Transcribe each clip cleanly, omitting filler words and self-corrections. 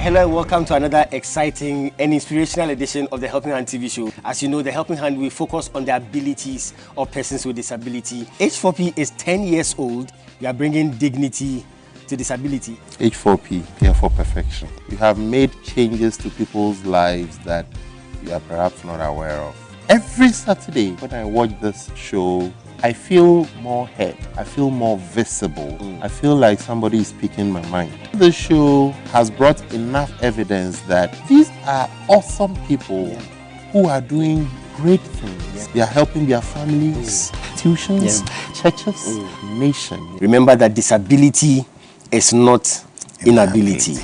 Hello and welcome to another exciting and inspirational edition of the Helping Hand TV show. As you know, the Helping Hand will focus on the abilities of persons with disability. H4P is 10 years old. We are bringing dignity to disability. H4P, here for perfection. You have made changes to people's lives that you are perhaps not aware of. Every Saturday when I watch this show, I feel more heard. I feel more visible. I feel like somebody is speaking my mind. The show has brought enough evidence that these are awesome people who are doing great things. They are helping their families, institutions, churches, nation. Remember that disability is not inability.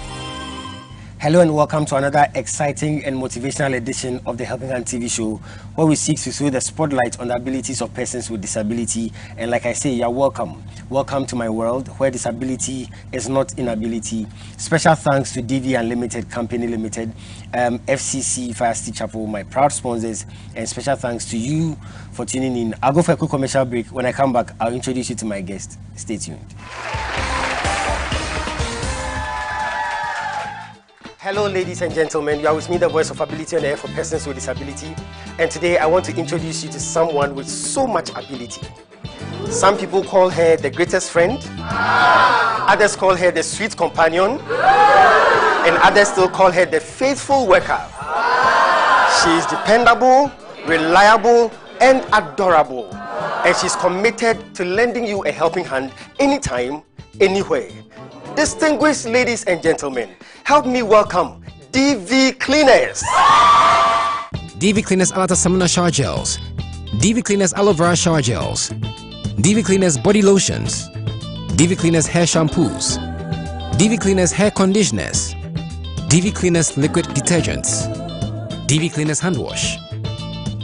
Hello and welcome to another exciting and motivational edition of the Helping Hand TV show, where we seek to throw the spotlight on the abilities of persons with disability. And like I say, you're welcome. Welcome to my world, where disability is not inability. Special thanks to DV Unlimited Company Limited, FCC Fire City Chapel, my proud sponsors, and special thanks to you for tuning in. I'll go for a quick commercial break. When I come back, I'll introduce you to my guest. Stay tuned. Hello ladies and gentlemen, you are with me, the voice of ability on air for persons with disability, and today I want to introduce you to someone with so much ability. Some people call her the greatest friend, others call her the sweet companion, and others still call her the faithful worker. She is dependable, reliable, and adorable, and she's committed to lending you a helping hand anytime, anywhere. Distinguished ladies and gentlemen, help me welcome DV Cleaners. DV Cleaners Alata Samina Shower Gels, DV Cleaners Aloe Vera Shower Gels, DV Cleaners Body Lotions, DV Cleaners Hair Shampoos, DV Cleaners Hair Conditioners, DV Cleaners Liquid Detergents, DV Cleaners Hand Wash,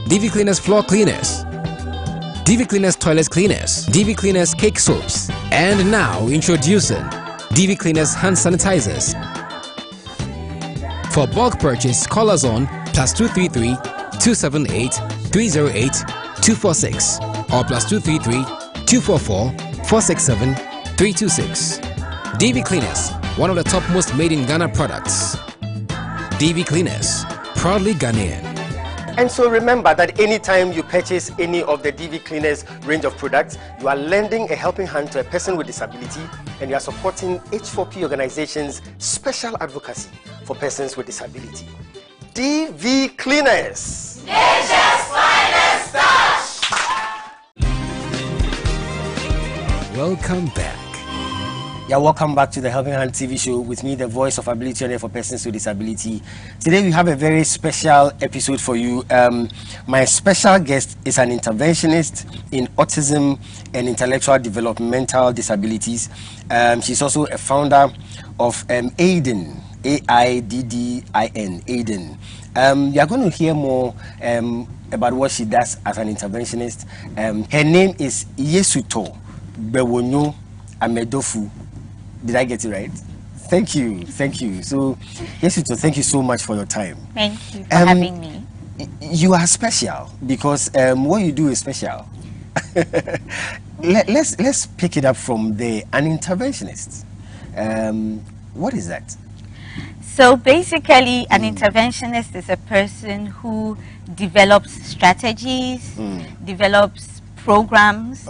DV Cleaners Floor Cleaners, DV Cleaners Toilet Cleaners, DV Cleaners Cake Soaps, and now introducing DV Cleaners Hand Sanitizers. For bulk purchase, call us on +233 278 308 246 or +233 244 467 326. DV Cleaners, one of the top most made in Ghana products. DV Cleaners, proudly Ghanaian. And so remember that anytime you purchase any of the DV Cleaners range of products, you are lending a helping hand to a person with disability, and you are supporting H4P organization's special advocacy for persons with disability. DV Cleaners, Nature's finest touch. Welcome back. Yeah, welcome back to the Helping Hand TV show with me, the voice of ability on air for persons with disability. Today we have a very special episode for you. My special guest is an interventionist in autism and intellectual developmental disabilities. She's also a founder of AIDDIN, AIDDIN, AIDDIN. You are going to hear more about what she does as an interventionist. Her name is Yesuto Bewonyo Amedofu. Did I get it right? Thank you, thank you. So, Yesuto, thank you so much for your time. Thank you for having me. You are special because what you do is special. Let's pick it up from there. An interventionist. What is that? So basically, an interventionist is a person who develops strategies, develops programs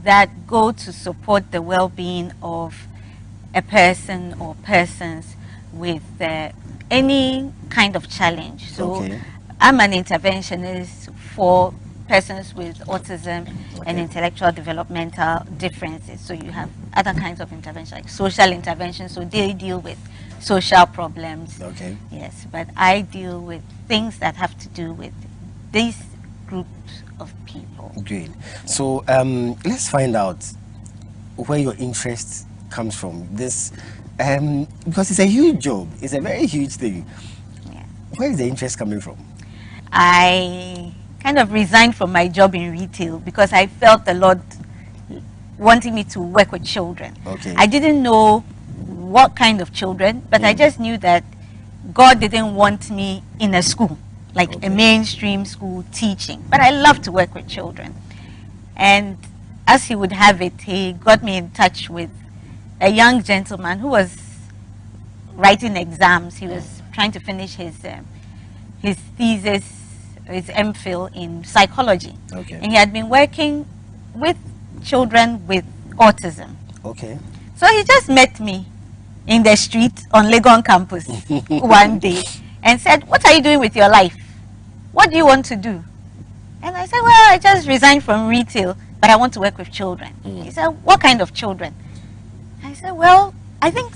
that go to support the well-being of a person or persons with any kind of challenge. So I'm an interventionist for persons with autism and intellectual developmental differences. So you have other kinds of intervention, like social intervention, so they deal with social problems. Yes, but I deal with things that have to do with these groups of people. Great. So let's find out where your interest comes from. This because it's a huge job, it's a very huge thing. Where is the interest coming from? I kind of resigned from my job in retail because I felt the Lord wanting me to work with children. I didn't know what kind of children, but I just knew that God didn't want me in a school, like a mainstream school teaching. But I love to work with children. And as he would have it, he got me in touch with a young gentleman who was writing exams. He was trying to finish his thesis, his MPhil in psychology. Okay. And he had been working with children with autism. Okay. So he just met me in the street on Legon campus one day and said, "What are you doing with your life? What do you want to do?" And I said, "Well, I just resigned from retail, but I want to work with children." He said, "What kind of children?" I said, "Well, I think,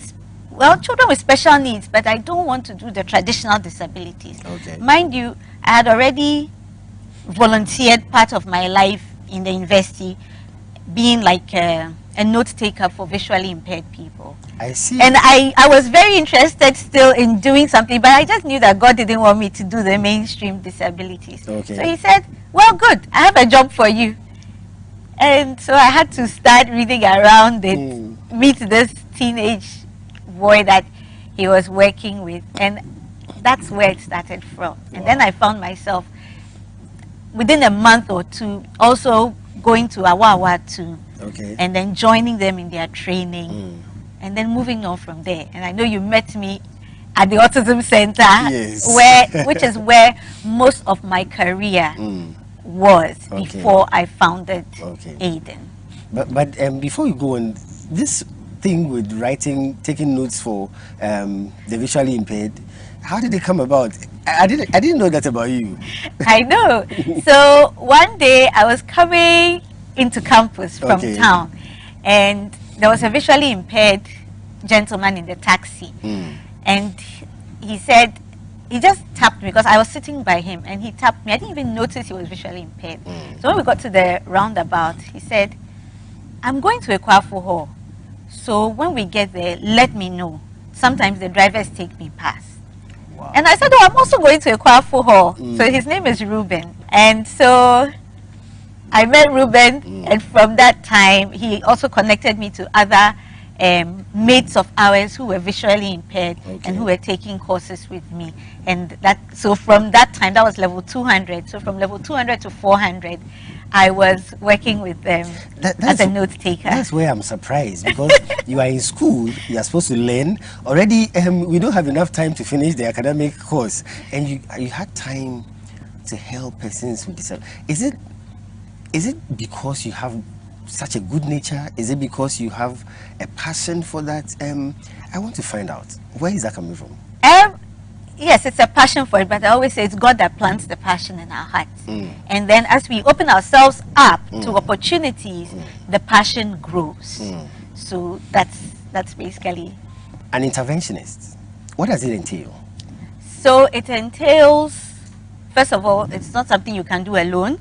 children with special needs, but I don't want to do the traditional disabilities." Okay. Mind you, I had already volunteered part of my life in the university, being like a note taker for visually impaired people. I see. And I was very interested still in doing something, but I just knew that God didn't want me to do the mainstream disabilities. Okay. So he said, "Well, good, I have a job for you." And so I had to start reading around it, meet this teenage boy that he was working with, and that's where it started from. And then I found myself within a month or two also going to Awawa too, and then joining them in their training, and then moving on from there. And I know you met me at the Autism Center, yes, which is where most of my career was before I founded Aiden. But before you go on, this thing with writing, taking notes for the visually impaired, how did it come about? I didn't know that about you. I know. So one day I was coming into campus from town, and there was a visually impaired gentleman in the taxi, and he said, he just tapped me because I was sitting by him, and he tapped me. I didn't even notice he was visually impaired. So when we got to the roundabout, he said, "I'm going to Ekwafu Hall, so when we get there, let me know. Sometimes the drivers take me past." Wow. And I said, "Oh, I'm also going to Ekwafu Hall." So his name is Ruben. And so I met Ruben, and from that time, he also connected me to other mates of ours who were visually impaired and who were taking courses with me. And so from that time, that was level 200. So from level 200 to 400, I was working with them as a note taker. That's where I'm surprised, because you are in school, you are supposed to learn. Already, we don't have enough time to finish the academic course, and you had time to help persons with disabilities. Is it because you have such a good nature? Is it because you have a passion for that? I want to find out, where is that coming from? Yes, it's a passion for it, but I always say it's God that plants the passion in our hearts. And then as we open ourselves up to opportunities, the passion grows. So that's basically. An interventionist, what does it entail? So it entails, first of all, it's not something you can do alone.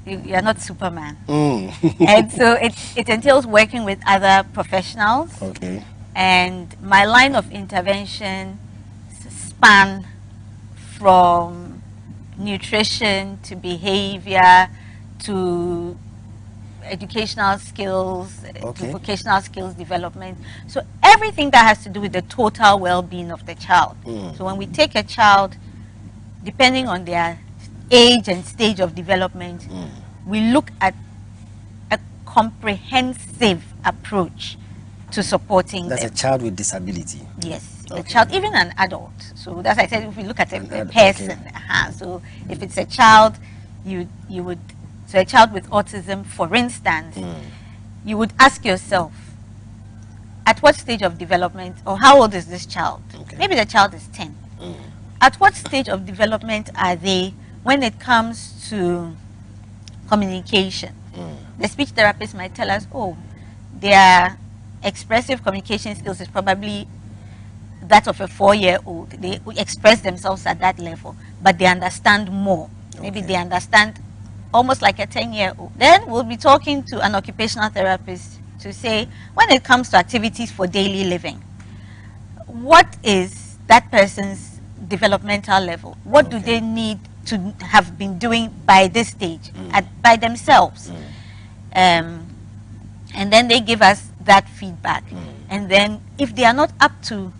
You're not Superman. And so it entails working with other professionals. And my line of intervention span from nutrition to behavior to educational skills, to vocational skills development. So everything that has to do with the total well-being of the child. So when we take a child, depending on their age and stage of development, we look at a comprehensive approach to supporting them. That's a child with disability. Yes, a child, even an adult. So that's I said, if we look at a person, so if it's a child, you would, so a child with autism, for instance, you would ask yourself, at what stage of development, or how old is this child? Maybe the child is 10. At what stage of development are they when it comes to communication? The speech therapist might tell us, oh, their expressive communication skills is probably that of a 4-year-old. They express themselves at that level, but they understand more. Maybe they understand almost like a 10-year-old. Then we'll be talking to an occupational therapist to say, when it comes to activities for daily living, what is that person's developmental level? What do they need to have been doing by this stage, by themselves? And then they give us that feedback. And then if they are not up to,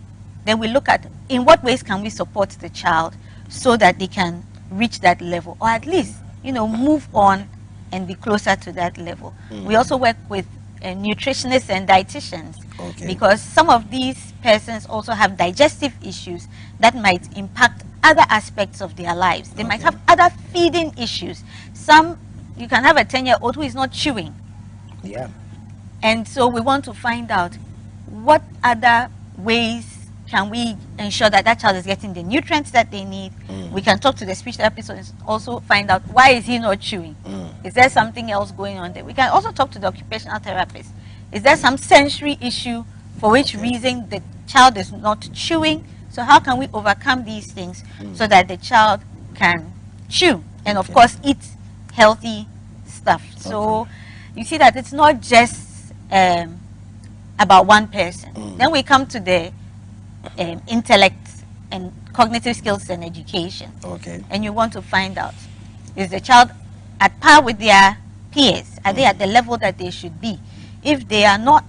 then we look at in what ways can we support the child so that they can reach that level, or at least, move on and be closer to that level. We also work with nutritionists and dietitians. Okay. Because some of these persons also have digestive issues that might impact other aspects of their lives. They might have other feeding issues. You can have a 10-year-old who is not chewing. Yeah. And so we want to find out what other ways can we ensure that that child is getting the nutrients that they need. We can talk to the speech therapist and also find out why is he not chewing. Is there something else going on there? We can also talk to the occupational therapist. Is there some sensory issue for which reason the child is not chewing? So how can we overcome these things so that the child can chew and of course eat healthy stuff? So you see that it's not just about one person. Then we come to the intellect and cognitive skills and education. And you want to find out, is the child at par with their peers? Are they at the level that they should be? If they are not,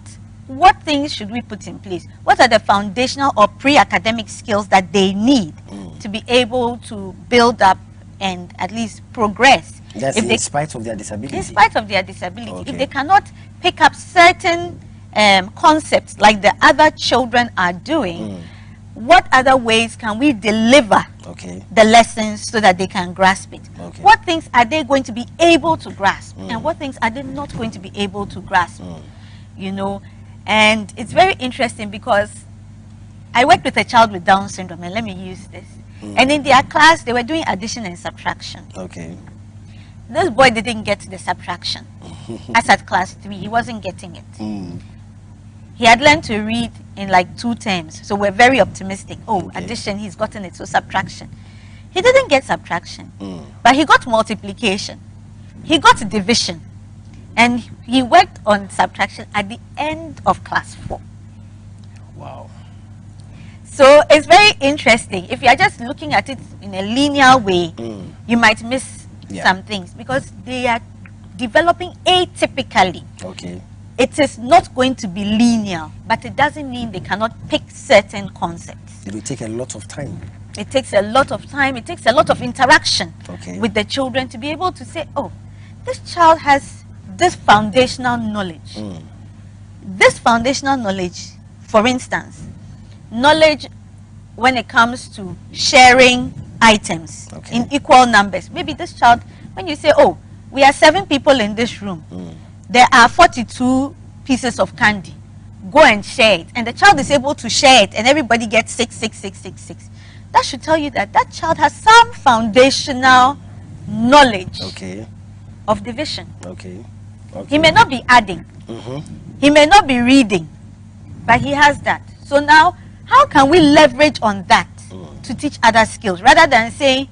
what things should we put in place? What are the foundational or pre-academic skills that they need to be able to build up and at least progress? That's in spite of their disability. In spite of their disability. If they cannot pick up certain concepts like the other children are doing, what other ways can we deliver the lessons so that they can grasp it? What things are they going to be able to grasp and what things are they not going to be able to grasp? You know, and it's very interesting because I worked with a child with Down syndrome, and let me use this. And in their class, they were doing addition and subtraction. This boy didn't get the subtraction. As at class 3, he wasn't getting it. He had learned to read in like 2 terms, so we're very optimistic. Addition, he's gotten it, so subtraction. He didn't get subtraction, but he got multiplication. He got division, and he worked on subtraction at the end of class 4. Wow. So it's very interesting. If you are just looking at it in a linear way, you might miss some things because they are developing atypically. It is not going to be linear, but it doesn't mean they cannot pick certain concepts. It will take a lot of time. It takes a lot of time. It takes a lot of interaction with the children to be able to say, oh, this child has this foundational knowledge. This foundational knowledge, for instance, knowledge when it comes to sharing items in equal numbers. Maybe this child, when you say, oh, we are 7 people in this room, there are 42 pieces of candy, go and share it. And the child is able to share it and everybody gets 6, 6, 6, 6, 6. That should tell you that that child has some foundational knowledge of division. He may not be adding, he may not be reading, but he has that. So now, how can we leverage on that to teach other skills rather than saying,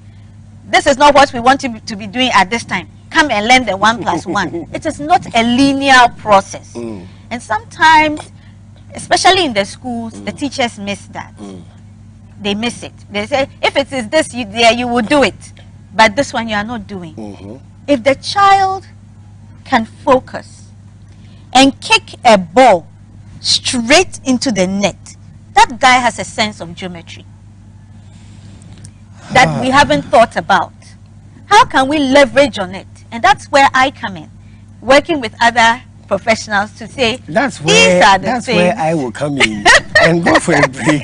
this is not what we want to be doing at this time. Come and learn the 1 + 1. It is not a linear process. And sometimes, especially in the schools, the teachers miss that. They miss it. They say, if it is this, you will do it. But this one you are not doing. If the child can focus and kick a ball straight into the net, that guy has a sense of geometry that we haven't thought about. How can we leverage on it? And that's where I come in, working with other professionals to say, that's where I will come in and go for a break.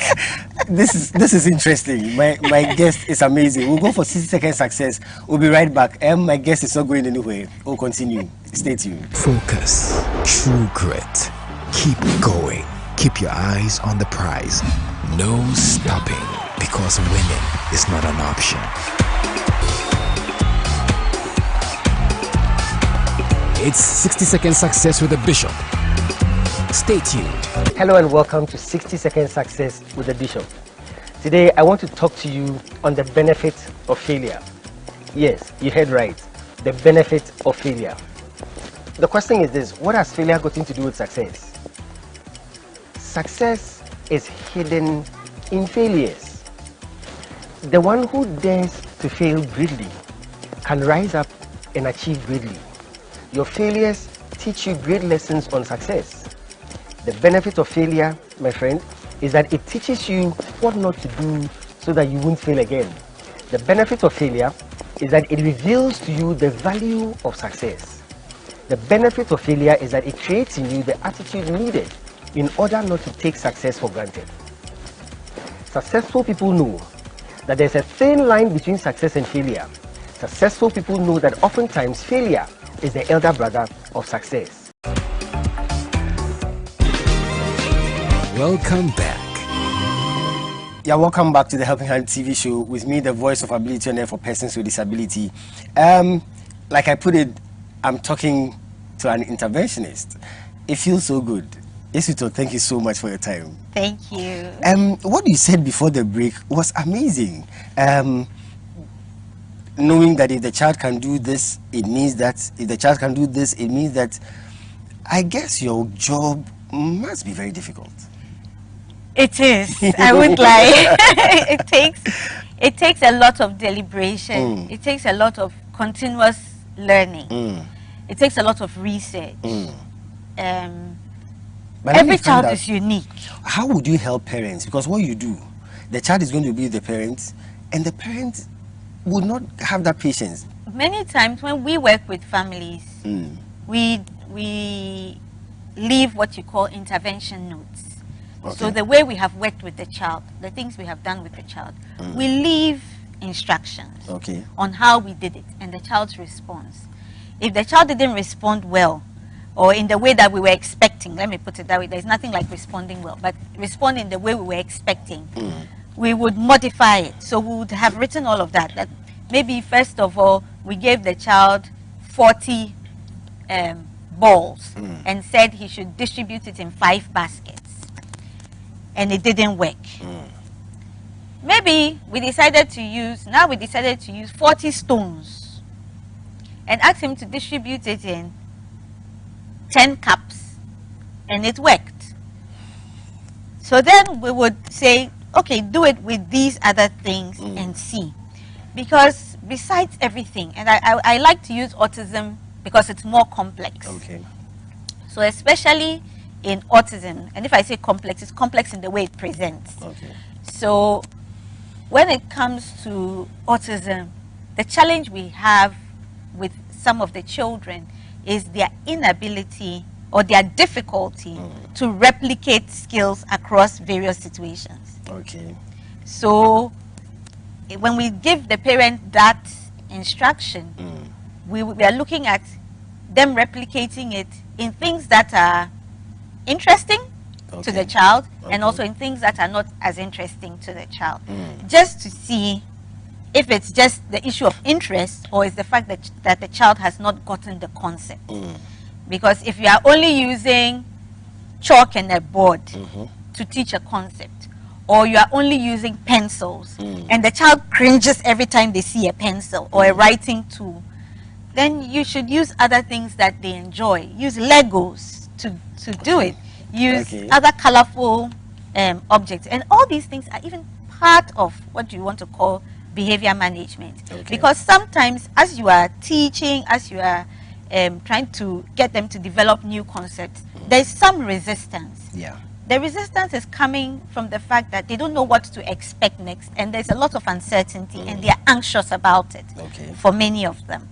This is interesting. My guest is amazing. We'll go for 60-second success. We'll be right back. My guest is not going anywhere. We'll continue. Stay tuned. Focus, true grit. Keep going. Keep your eyes on the prize. No stopping, because winning is not an option. It's 60-second success with the Bishop. Stay tuned. Hello and welcome to 60-second success with the Bishop. Today I want to talk to you on the benefit of failure. Yes, you heard right. The benefit of failure. The question is this: what has failure got to do with success? Success is hidden in failures. The one who dares to fail greatly can rise up and achieve greatly. Your failures teach you great lessons on success. The benefit of failure, my friend, is that it teaches you what not to do so that you won't fail again. The benefit of failure is that it reveals to you the value of success. The benefit of failure is that it creates in you the attitude needed in order not to take success for granted. Successful people know that there's a thin line between success and failure. Successful people know that oftentimes failure is the elder brother of success. Welcome back. Yeah, welcome back to the Helping Hand TV show with me, the voice of ability on air for persons with disability. Like I put it, I'm talking to an interventionist. It feels so good. Isito, thank you so much for your time. Thank you. What you said before the break was amazing. Knowing that if the child can do this, it means that if the child can do this, it means that I guess your job must be very difficult. It is. I would lie. It takes a lot of deliberation. It takes a lot of continuous learning. It takes a lot of research. But every child is unique. How would you help parents? Because what you do, the child is going to be the parents, and the parents would not have that patience. Many times when we work with families, we leave what you call intervention notes. Okay. So the way we have worked with the child, the things we have done with the child, we leave instructions on how we did it and the child's response. If the child didn't respond well, or in the way that we were expecting, let me put it that way, there's nothing like responding well, but respond in the way we were expecting, we would modify it. So we would have written all of that. That maybe first of all, we gave the child 40 balls and said he should distribute it in 5 baskets. And it didn't work. Maybe we decided to use 40 stones and ask him to distribute it in 10 cups, and it worked. So then we would say, okay, do it with these other things and see. Because besides everything, and I like to use autism because it's more complex. Okay. So especially in autism, and if I say complex, it's complex in the way it presents. Okay. So when it comes to autism, the challenge we have with some of the children is their inability or their difficulty to replicate skills across various situations. Okay. So when we give the parent that instruction, we are looking at them replicating it in things that are interesting to the child and also in things that are not as interesting to the child. Just to see if it's just the issue of interest or is the fact that the child has not gotten the concept. Because if you are only using chalk and a board to teach a concept, or you are only using pencils and the child cringes every time they see a pencil or a writing tool, then you should use other things that they enjoy. Use Legos to do it. Use other colorful objects. And all these things are even part of what you want to call behavior management. Because sometimes as you are teaching, as you are trying to get them to develop new concepts, there's some resistance. Yeah. The resistance is coming from the fact that they don't know what to expect next, and there's a lot of uncertainty, and they're anxious about it for many of them.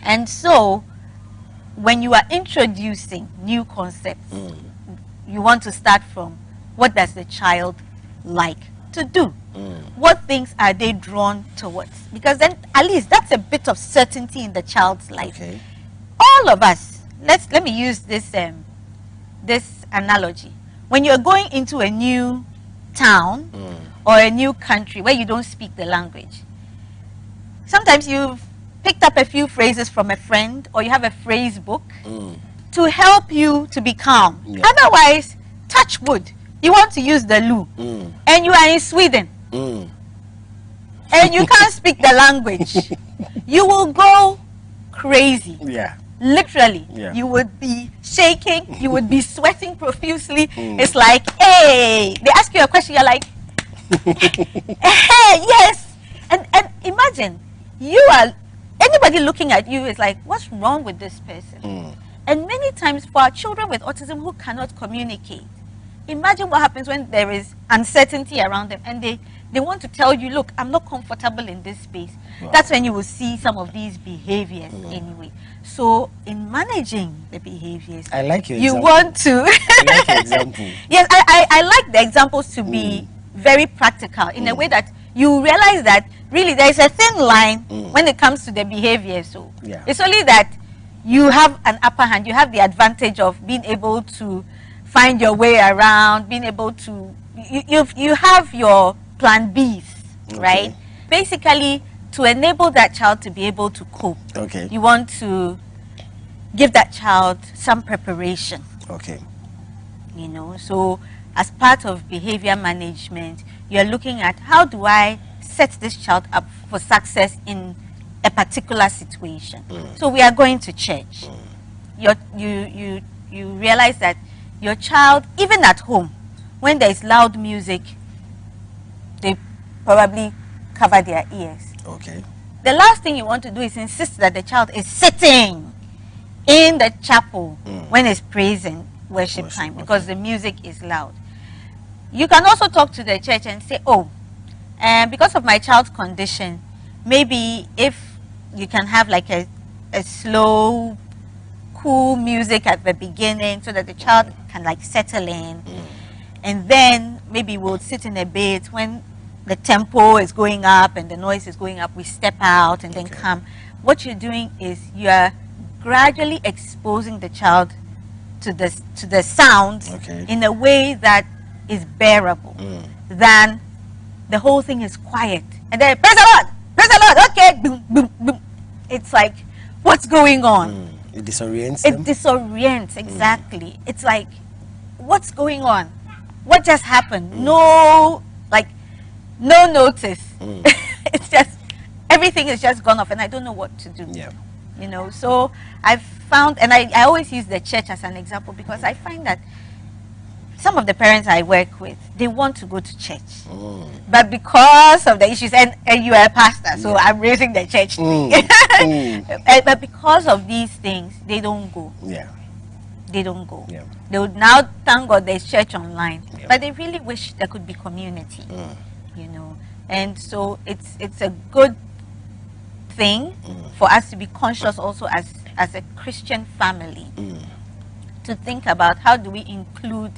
And so, when you are introducing new concepts, you want to start from what does the child like to do? What things are they drawn towards? Because then at least that's a bit of certainty in the child's life. All of us, let me use this this analogy. When you're going into a new town or a new country where you don't speak the language, sometimes you've picked up a few phrases from a friend or you have a phrase book to help you to be calm. Otherwise, touch wood, you want to use the loo and you are in Sweden and you can't speak the language, you will go crazy. Literally, you would be shaking, you would be sweating profusely. It's like, hey, they ask you a question, you're like, hey, yes. And imagine, anybody looking at you is like, what's wrong with this person? And many times for our children with autism who cannot communicate, imagine what happens when there is uncertainty around them and they want to tell you, look, I'm not comfortable in this space. Wow. That's when you will see some of these behaviors anyway. So in managing the behaviors, I like your you example. Want to I like your example. Yes, I like the examples to be very practical in a way that you realize that really there is a thin line when it comes to the behavior. So it's only that you have an upper hand, you have the advantage of being able to find your way around, being able to, you have your plan Bs, right? Basically, to enable that child to be able to cope, you want to give that child some preparation. You know, so as part of behavior management, you're looking at how do I set this child up for success in a particular situation. So we are going to church. You realize that your child, even at home, when there is loud music, they probably cover their ears. The last thing you want to do is insist that the child is sitting in the chapel when it's praise and worship time because the music is loud. You can also talk to the church and say, oh, because of my child's condition, maybe if you can have like a slow, cool music at the beginning so that the child can like settle in, and then maybe we'll sit in a bit when the tempo is going up and the noise is going up, we step out and then come. What you're doing is you are gradually exposing the child to the sounds in a way that is bearable than the whole thing is quiet and then praise the Lord, okay, boom, boom, boom. It's like, what's going on? It disorients them? It disorients, exactly. It's like, what's going on? What just happened? No, like, no notice. It's just, everything is just gone off and I don't know what to do. You know, so I've found, and I always use the church as an example because I find that some of the parents I work with, they want to go to church. But because of the issues, and you are a pastor, so I'm raising the church thing. But because of these things, they don't go. They don't go. They would now, thank God there's church online. But they really wish there could be community, you know. And so it's a good thing for us to be conscious also as a Christian family to think about how do we include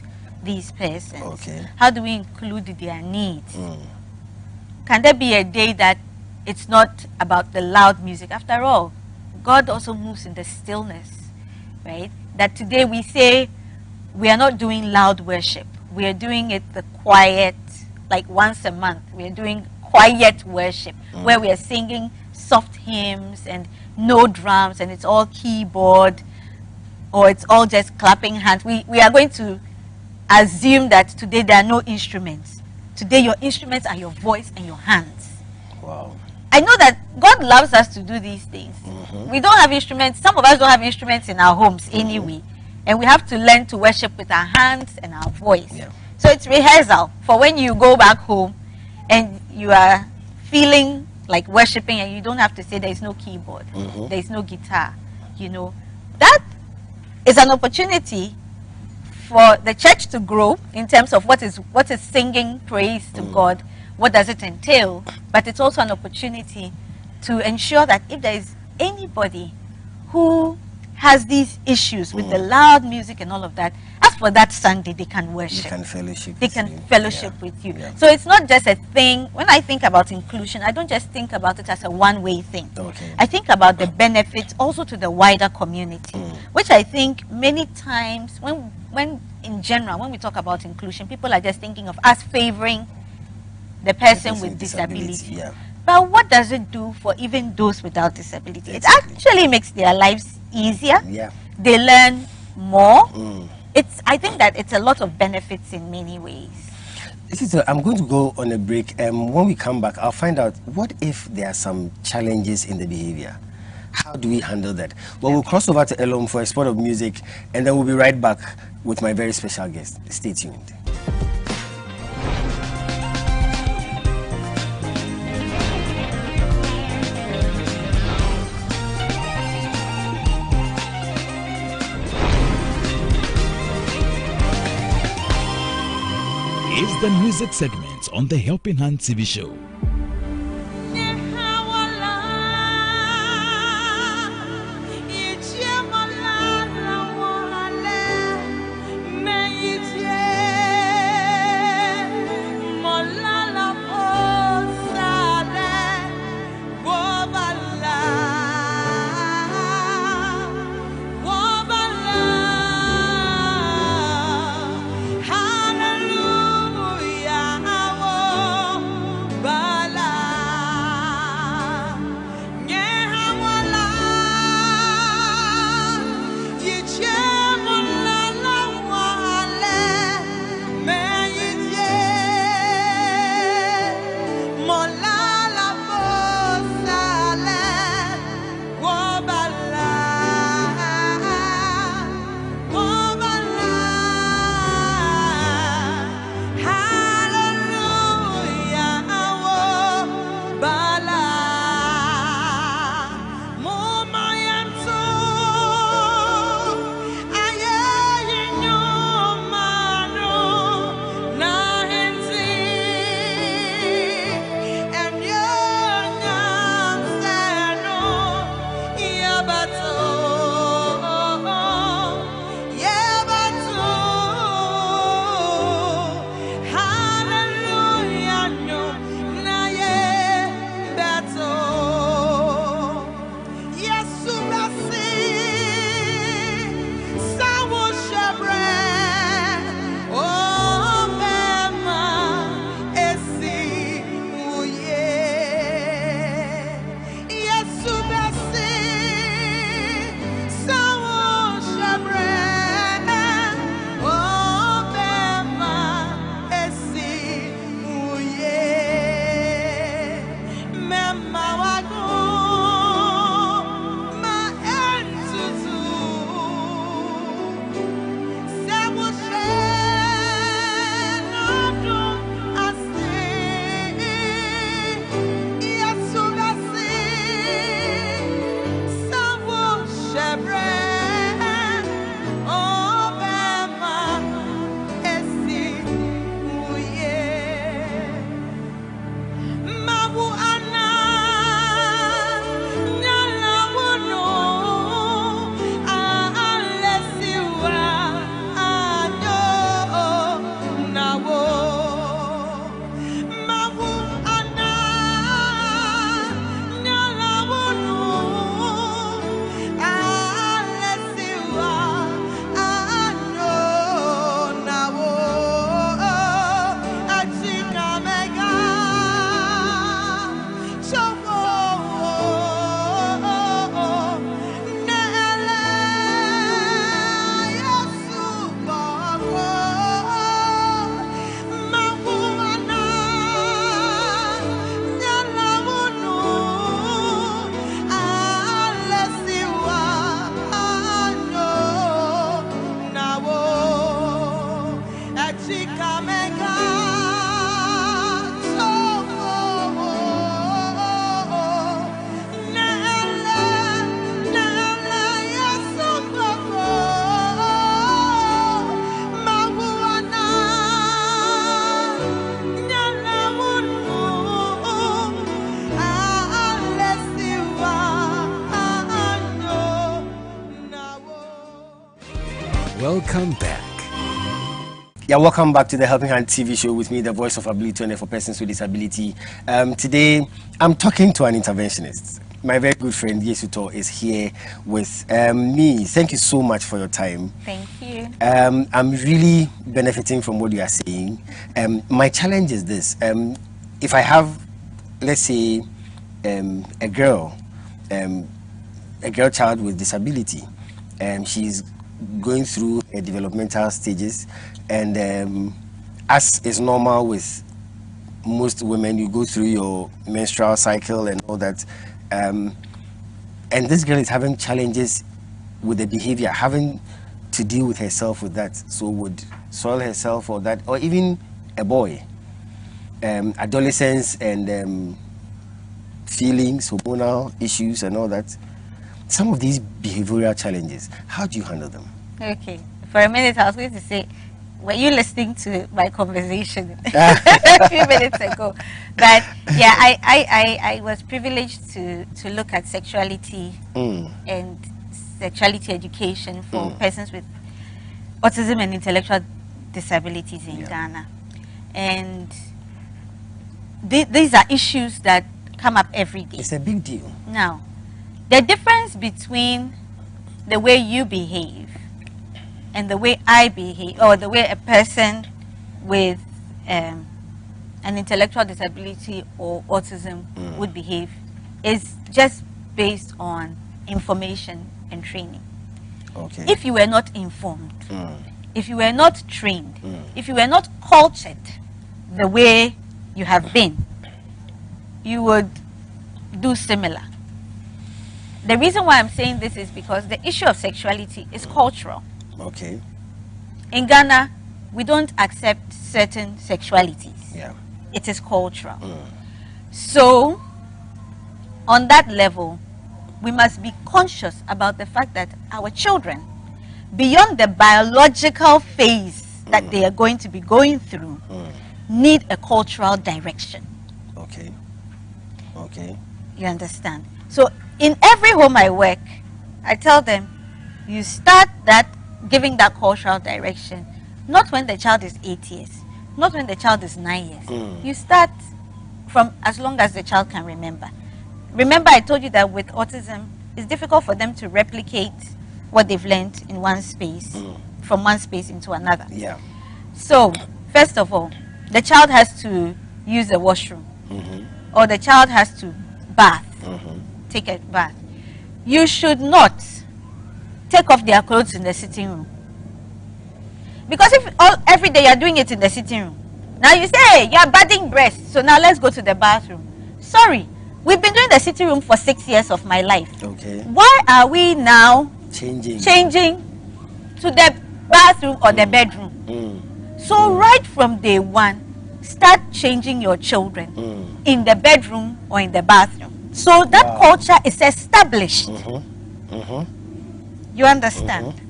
these persons? How do we include their needs? Can there be a day that it's not about the loud music? After all, God also moves in the stillness, right? That today we say we are not doing loud worship. We are doing it the quiet, like once a month. We are doing quiet worship where we are singing soft hymns and no drums and it's all keyboard or it's all just clapping hands. We are going to assume that today there are no instruments. Today your instruments are your voice and your hands. Wow. I know that God loves us to do these things. We don't have instruments. Some of us don't have instruments in our homes anyway. And we have to learn to worship with our hands and our voice. So it's rehearsal for when you go back home and you are feeling like worshiping and you don't have to say there is no keyboard, there is no guitar. You know, that is an opportunity for the church to grow in terms of what is singing praise to God, what does it entail, but it's also an opportunity to ensure that if there is anybody who has these issues with the loud music and all of that, as for that Sunday, they can worship. They can fellowship. They can fellowship with you. So it's not just a thing. When I think about inclusion, I don't just think about it as a one-way thing. I think about the benefits also to the wider community, which I think many times when in general, when we talk about inclusion, people are just thinking of us favoring the person with disability. But what does it do for even those without disability? It actually makes their lives easier. They learn more. I think that it's a lot of benefits in many ways. I'm going to go on a break. When we come back, I'll find out what if there are some challenges in the behavior. How do we handle that? Well, we'll cross over to Elom for a spot of music, and then we'll be right back with my very special guest. Stay tuned. the music segments on the Helping Hand TV show. Welcome back. Yeah, welcome back to the Helping Hand TV show with me, the voice of ability for persons with disability. Today, I'm talking to an interventionist. My very good friend, Yesuto, is here with me. Thank you so much for your time. Thank you. I'm really benefiting from what you are saying. My challenge is this. If I have, let's say, a girl child with disability, she's going through developmental stages, and as is normal with most women, you go through your menstrual cycle and all that, and this girl is having challenges with the behavior, having to deal with herself with that, so would soil herself or that, or even a boy, adolescence and feelings, hormonal issues and all that. Some of these behavioral challenges, how do you handle them? Okay, for a minute I was going to say, were you listening to my conversation a few minutes ago? But yeah, I was privileged to look at sexuality and sexuality education for persons with autism and intellectual disabilities in Ghana. And these are issues that come up every day. It's a big deal. Now, the difference between the way you behave and the way I behave, or the way a person with an intellectual disability or autism would behave, is just based on information and training. Okay. If you were not informed, if you were not trained, if you were not cultured the way you have been, you would do similar. The reason why I'm saying this is because the issue of sexuality is cultural. Okay. In Ghana, we don't accept certain sexualities. Yeah. It is cultural. So, on that level, we must be conscious about the fact that our children, beyond the biological phase that they are going to be going through, need a cultural direction. Okay. Okay. You understand? So, in every home I work, I tell them, you start that giving that cultural direction, not when the child is 8 years, not when the child is 9 years. You start from as long as the child can remember. Remember, I told you that with autism, it's difficult for them to replicate what they've learned in one space, from one space into another. Yeah. So, first of all, the child has to use the washroom, or the child has to bath, take a bath. You should not take off their clothes in the sitting room. Because if every day you're doing it in the sitting room, now you say, hey, you're bathing breasts, so now let's go to the bathroom. Sorry, we've been doing the sitting room for 6 years of my life. Okay. Why are we now Changing to the bathroom or the bedroom? So right from day one, start changing your children in the bedroom or in the bathroom. So that culture is established. You understand?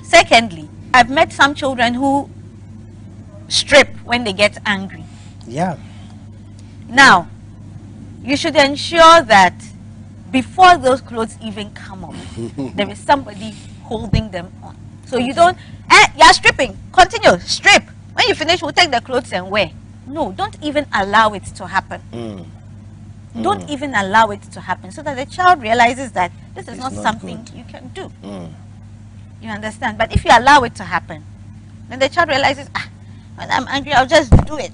Secondly, I've met some children who strip when they get angry. Yeah. Now, you should ensure that before those clothes even come off, there is somebody holding them on. So you don't, you're stripping, continue, strip. When you finish, we'll take the clothes and wear. No, don't even allow it to happen. Don't even allow it to happen, so that the child realizes that this is not something you can do. You understand? But if you allow it to happen, then the child realizes, when I'm angry, I'll just do it.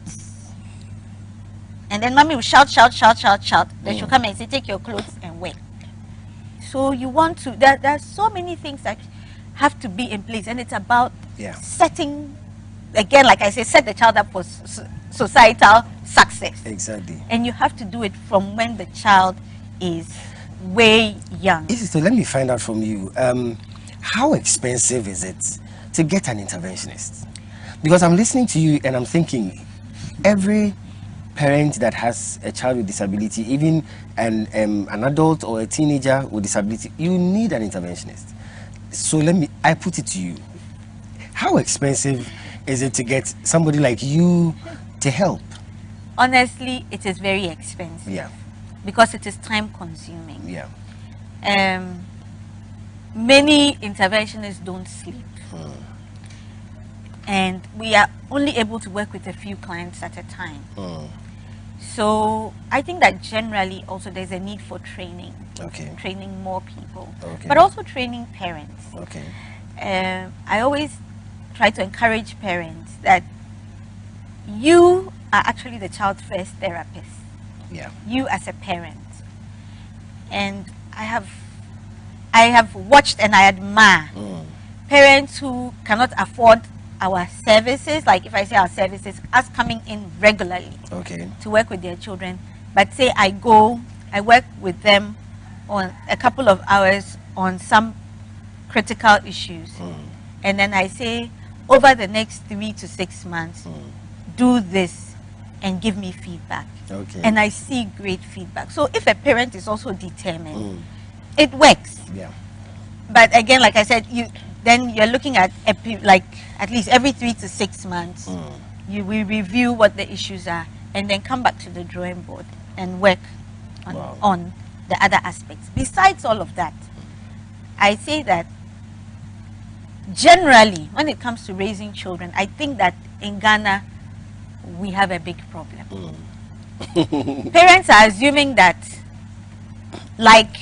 And then mommy will shout, shout, shout, shout, shout. Then she'll come and say, take your clothes and wear. So you want to, there are so many things that have to be in place. And it's about setting, again, like I say, set the child up for societal success. Exactly. And you have to do it from when the child is way young. So let me find out from you, how expensive is it to get an interventionist? Because I'm listening to you and I'm thinking, every parent that has a child with disability, even an adult or a teenager with disability, you need an interventionist. So I put it to you, how expensive is it to get somebody like you to help? Honestly, it is very expensive. Yeah. Because it is time consuming. Yeah. Many interventionists don't sleep. And we are only able to work with a few clients at a time. So I think that generally also there's a need for training. Okay. Training more people. Okay. But also training parents. Okay. I always try to encourage parents that you are actually the child's first therapist. Yeah. You as a parent. And I have watched and I admire parents who cannot afford our services, like if I say our services, us coming in regularly to work with their children, but say I work with them on a couple of hours on some critical issues, and then I say over the next 3 to 6 months, do this and give me feedback. And I see great feedback. So if a parent is also determined, it works. Yeah. But again, like I said, then you're looking at like at least every 3 to 6 months. We review what the issues are and then come back to the drawing board and work on the other aspects. Besides all of that, I say that generally, when it comes to raising children, I think that in Ghana, we have a big problem. Parents are assuming that, like,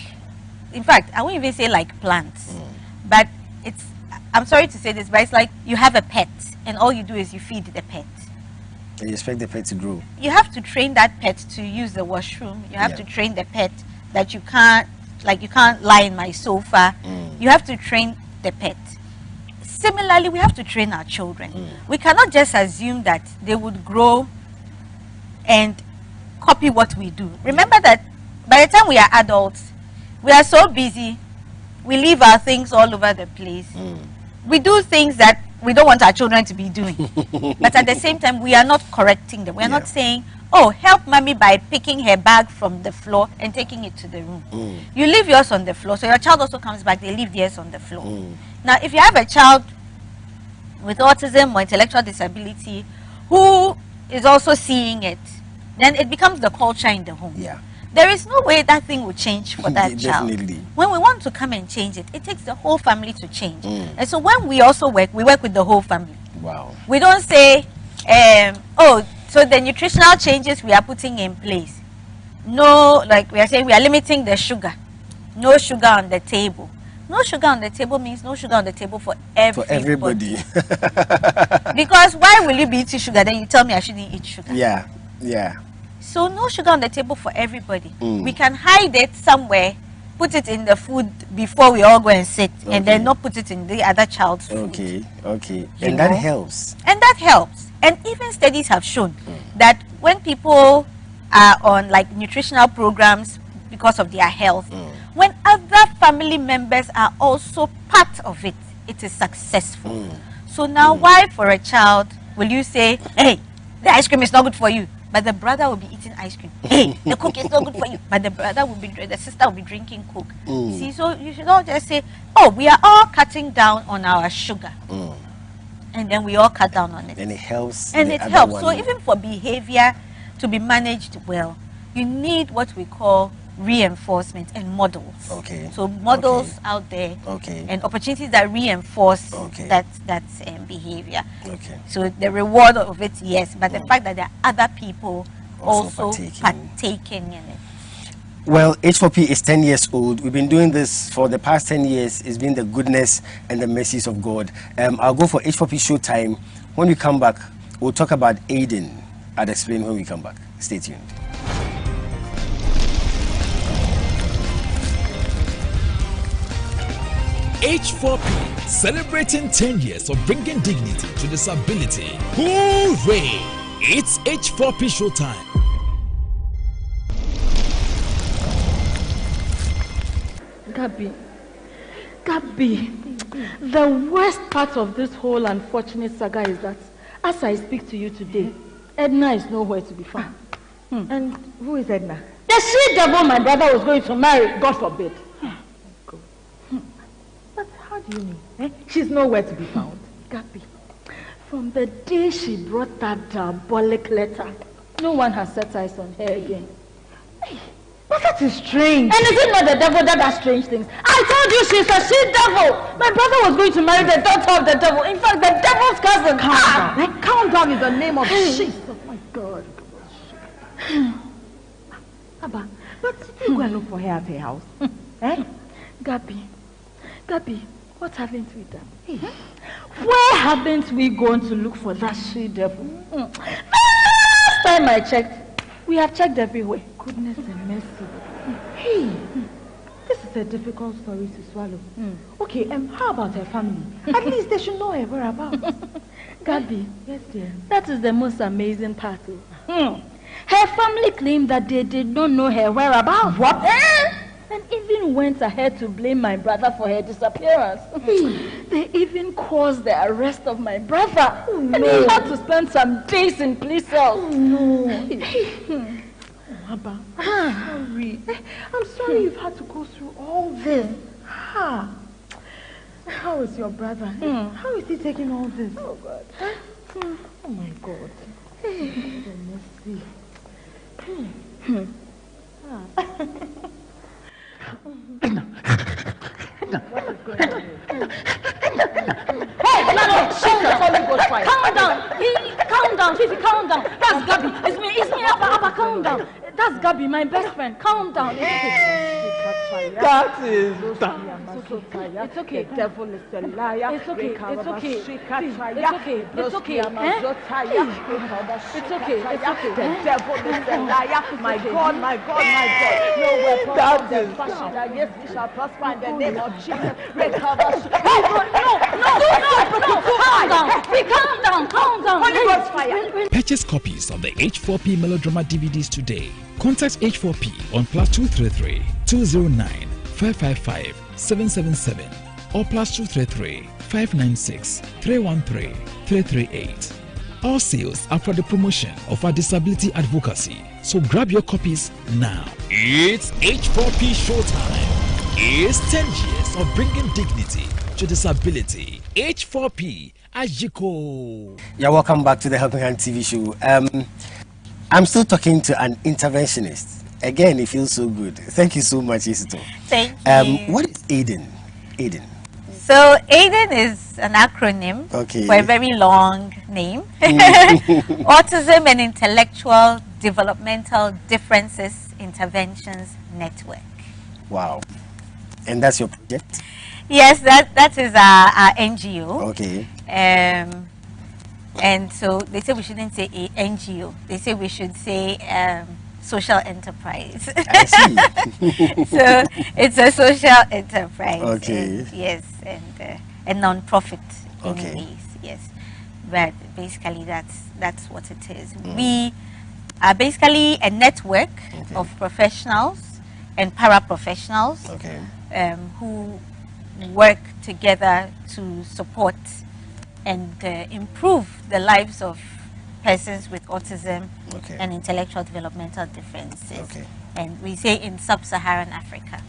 in fact, I won't even say like plants, but it's, I'm sorry to say this, but it's like you have a pet and all you do is you feed the pet. And you expect the pet to grow. You have to train that pet to use the washroom. You have to train the pet that you can't lie in my sofa. You have to train the pet. Similarly, we have to train our children. We cannot just assume that they would grow and copy what we do. Remember that by the time we are adults, we are so busy, we leave our things all over the place. We do things that we don't want our children to be doing. But at the same time, we are not correcting them. We are not saying, oh, help mommy by picking her bag from the floor and taking it to the room. You leave yours on the floor, so your child also comes back, they leave theirs on the floor. Now, if you have a child with autism or intellectual disability who is also seeing it, then it becomes the culture in the home. There is no way that thing will change for that child. When we want to come and change it, it takes the whole family to change. And so when we also work, we work with the whole family. We don't say, oh, so the nutritional changes we are putting in place. No, like we are saying, we are limiting the sugar. No sugar on the table. No sugar on the table means no sugar on the table for everybody. Because why will you be eating sugar? Then you tell me I shouldn't eat sugar. So no sugar on the table for everybody. We can hide it somewhere, put it in the food before we all go and sit, and then not put it in the other child's food. And that helps. And that helps. And even studies have shown that when people are on like nutritional programs because of their health, when other family members are also part of it, it is successful. So now why for a child will you say, hey, the ice cream is not good for you, but the brother will be eating ice cream. Hey, the coke is not good for you, but the sister will be drinking coke. See, so you should not just say, oh, we are all cutting down on our sugar. And then we all cut down on it. And it helps. And it helps. So even for behavior to be managed well, you need what we call reinforcement and models. So models out there and opportunities that reinforce that behavior. So the reward of it, yes, but the fact that there are other people also partaking in it. Well, H4P is 10 years old. We've been doing this for the past 10 years. It's been the goodness and the mercies of God. I'll go for H4P Showtime. When we come back, we'll talk about Aiden. I'll explain when we come back. Stay tuned. H4P, celebrating 10 years of bringing dignity to disability. Hooray! It's H4P Showtime. Gabi, the worst part of this whole unfortunate saga is that as I speak to you today, Edna is nowhere to be found. And who is Edna? The she devil my brother was going to marry, God forbid. But how do you mean? She's nowhere to be found. Gabi, from the day she brought that diabolic letter, no one has set eyes on her again. Hey, but that is strange. And is it not the devil that does strange things? I told you she's a she-devil. My brother was going to marry the daughter of the devil. In fact, the devil's cousin. Calm down. Calm down in the name of Jesus. Oh my God. Abba, but you go and look for her at her house. Gabi, what haven't we done? Where haven't we gone to look for that she-devil? Last time I checked, we have checked everywhere. Goodness and mercy. Hey, this is a difficult story to swallow. Okay, how about her family? At least they should know her whereabouts. Gabi, yes dear. That is the most amazing part. Her family claimed that they did not know her whereabouts. What? And even went ahead to blame my brother for her disappearance. They even caused the arrest of my brother. And he had to spend some days in police cells. Abba, I'm sorry you've had to go through all this. How is your brother? How is he taking all this? Oh, God. Oh, my God. Mercy. What is going on here? Hey, calm down. Calm down, Fifi, calm down. That's Gabby. It's me, Abba, calm down. That's Gabby, my best friend. Calm down. That is It's okay. The devil is a liar. It's okay. It's okay. It's okay. It's okay. It's okay. The devil is a liar. My God. No weapon That is fashion. Yes, we shall prosper in the name of Jesus. Calm down. Holy Ghost fire. Purchase copies of the H4P melodrama DVDs today. Contact H4P on +233 209 555 777 or +233 596 313 338. All sales are for the promotion of our disability advocacy. So grab your copies now. It's H4P Showtime. It's 10 years of bringing dignity to disability. H4P Ajiko. Yeah, welcome back to the Helping Hand TV show. I'm still talking to an interventionist. Again, it feels so good. Thank you so much, Isito. Thank you. What is AIDEN? So AIDEN is an acronym for a very long name. Autism and Intellectual Developmental Differences Interventions Network. Wow. And that's your project? Yes, that is our NGO. Okay. And so they say we shouldn't say a NGO. They say we should say social enterprise. I see. So it's a social enterprise. Okay. And, yes, and a non-profit Okay. anyways. Yes, but basically that's what it is. We are basically a network of professionals and paraprofessionals who work together to support and improve the lives of persons with autism and intellectual developmental differences. And we say in sub-Saharan Africa.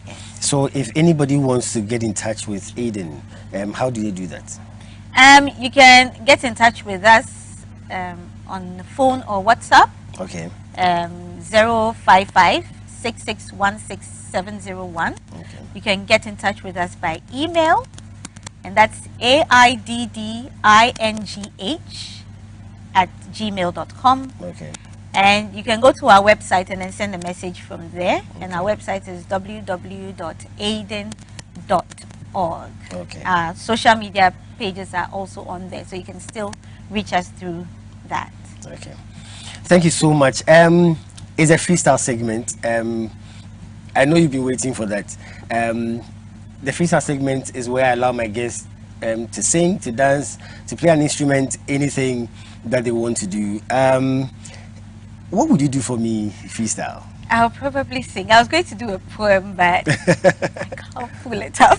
Yes. So if anybody wants to get in touch with AIDEN, how do they do that? You can get in touch with us on the phone or WhatsApp. 055 6616701. You can get in touch with us by email, and that's aiddingh@gmail.com. And you can go to our website and then send a message from there. And our website is www.aiden.org. Our social media pages are also on there, so you can still reach us through that. Thank you so much. It's a freestyle segment. I know you've been waiting for that. The freestyle segment is where I allow my guests to sing, to dance, to play an instrument, anything that they want to do. What would you do for me, freestyle? I'll probably sing. I was going to do a poem, but I can't pull it up.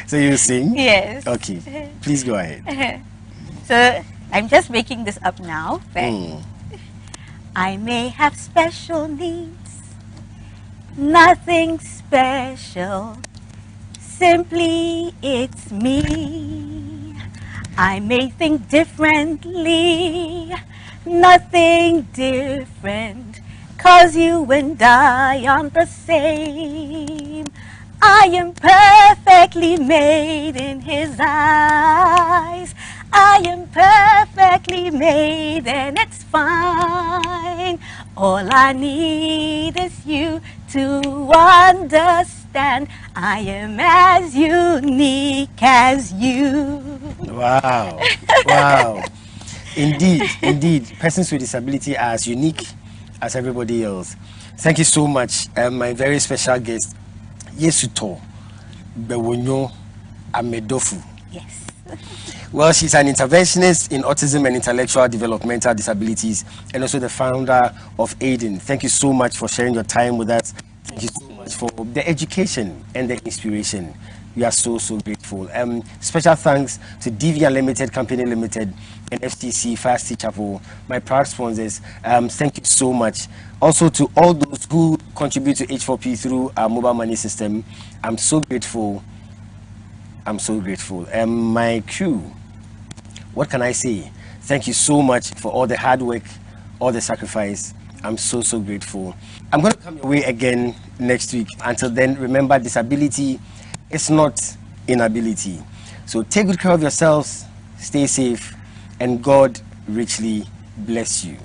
So you sing? Yes. Okay. Please go ahead. So I'm just making this up now. But I may have special needs, nothing special. Simply, it's me. I may think differently, nothing different, 'cause you and I aren't the same. I am perfectly made in his eyes. I am perfectly made and it's fine. All I need is you to understand. I am as unique as you. Wow. Wow. Indeed. Persons with disability are as unique as everybody else. Thank you so much. My very special guest, Yesuto Bewonyo Amedofu. Yes. Well, she's an interventionist in autism and intellectual developmental disabilities, and also the founder of AIDEN. Thank you so much for sharing your time with us. Thank you so much for the education and the inspiration. We are so grateful. Special thanks to DV Unlimited Company Limited and FTC Fast Chapel, my proud sponsors. Thank you so much. Also to all those who contribute to H4P through our mobile money system. I'm so grateful. I'm so grateful. And my crew, what can I say? Thank you so much for all the hard work, all the sacrifice. I'm so grateful. I'm going to come your way again next week. Until then, remember, disability is not inability. So take good care of yourselves, stay safe, and God richly bless you.